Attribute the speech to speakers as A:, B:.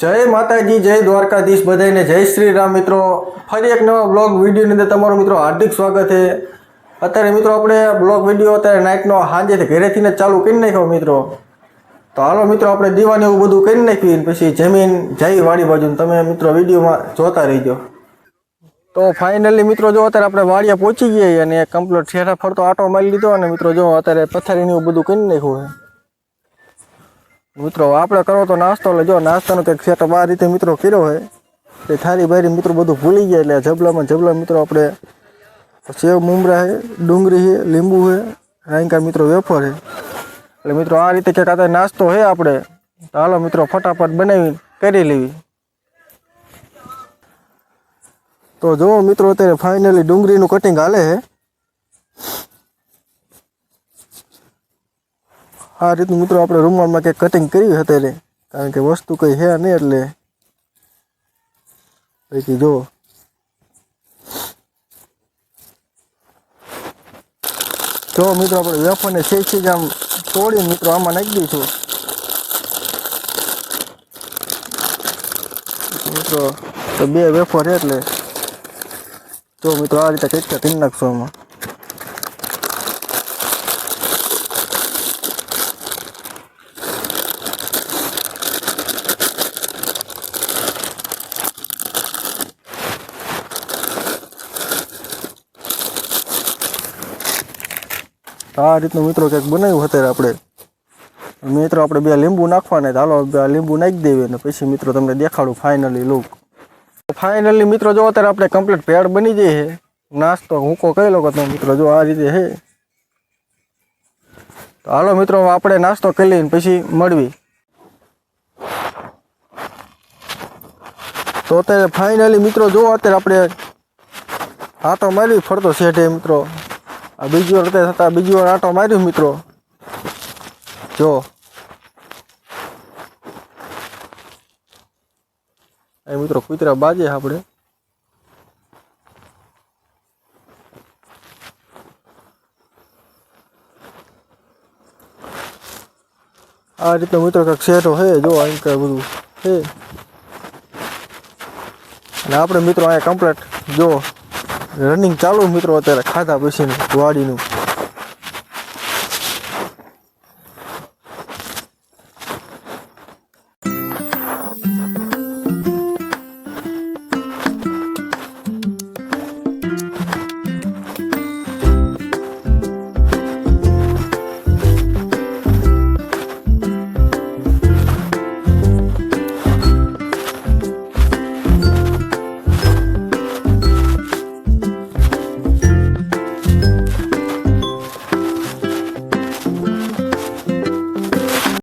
A: જય માતાજી, જય દ્વારકાધીશ, બધાને જય શ્રી રામ. મિત્રો ફરી એક નવા બ્લોગ વિડીયોની અંદર તમારું મિત્રો હાર્દિક સ્વાગત છે. અત્યારે મિત્રો આપણે બ્લોગ વિડીયો અત્યારે નાઇટનો સાંજેથી ઘરેથી જ ચાલુ કરી નાખ્યો મિત્રો. તો હાલો મિત્રો આપણે દીવાને એવું બધું કરી નાખ્યું, પછી જમીન જઈ વાડી બાજુ તમે મિત્રો વિડીયોમાં જોતા રહીજો. તો ફાઇનલી મિત્રો જો અત્યારે આપણે વાડિયા પહોંચી ગયા અને કમ્પ્લીટ છેડા ફરતો આટો મારી લીધો અને મિત્રો જો અત્યારે પથારીને એવું બધું કરી નાખ્યું છે. મિત્રો આપણે કરો તો નાસ્તો લેજો, નાસ્તાનો કંઈક સેટઅપ આ રીતે મિત્રો કર્યો હોય તે થારી બારી મિત્રો બધું ભૂલી ગયા. એટલે જબલા મિત્રો આપણે સેવ મુમરા છે, ડુંગળી છે, લીંબુ છે, રાયકા મિત્રો વેફર છે. એટલે મિત્રો આ રીતે કંઈક અત્યારે નાસ્તો છે આપણે. તો હાલો મિત્રો ફટાફટ બનાવી કરી લેવી. તો જુઓ મિત્રો અત્યારે ફાઇનલી ડુંગળીનું કટિંગ હાલે છે. આ રીતનું મિત્રો આપણે રૂમાલમાં કંઈક કટિંગ કર્યું અત્યારે, કારણ કે વસ્તુ કંઈ છે નહીં એટલે પછી જો મિત્રો આપણે વેફરને શેકી આમ તોડીને મિત્રો આમાં નાખી દઈશું. મિત્રો તો બે વેફર છે એટલે જો મિત્રો આ રીતે કંઈક કરી નાખશો આમાં. આ રીતનું મિત્રો કંઈક બનાવ્યું અત્યારે આપણે. મિત્રો આપણે બે લીંબુ નાખવાના, હાલો બે લીંબુ નાખી દેવી અને પછી મિત્રો તમને દેખાડું ફાઇનલી લુક. ફાઇનલી મિત્રો જો અત્યારે આપણે કમ્પ્લીટ ભેળ બની જાય છે. નાસ્તો હુંકો કહી લો કે તમે મિત્રો જો આ રીતે છે. તો હાલો મિત્રો આપણે નાસ્તો કરી લઈને પછી મળવી. તો અત્યારે ફાઇનલી મિત્રો જો અત્યારે આપણે આટો મારી ફરતો શેઠે મિત્રો. આ બીજી વાર અત્યારે થતા બીજી વાર આટો માર્યું મિત્રો. જો એ મિત્રો કૂતરા બાજે આપણે. આ રીતનો મિત્રો કંઈક શેઠો છે જો અહીં કઈ બધું છે. અને આપણે મિત્રો અહીંયા કમ્પ્લીટ જો રનિંગ ચાલુ મિત્રો અત્યારે ખાધા પછીનું વાડીનું.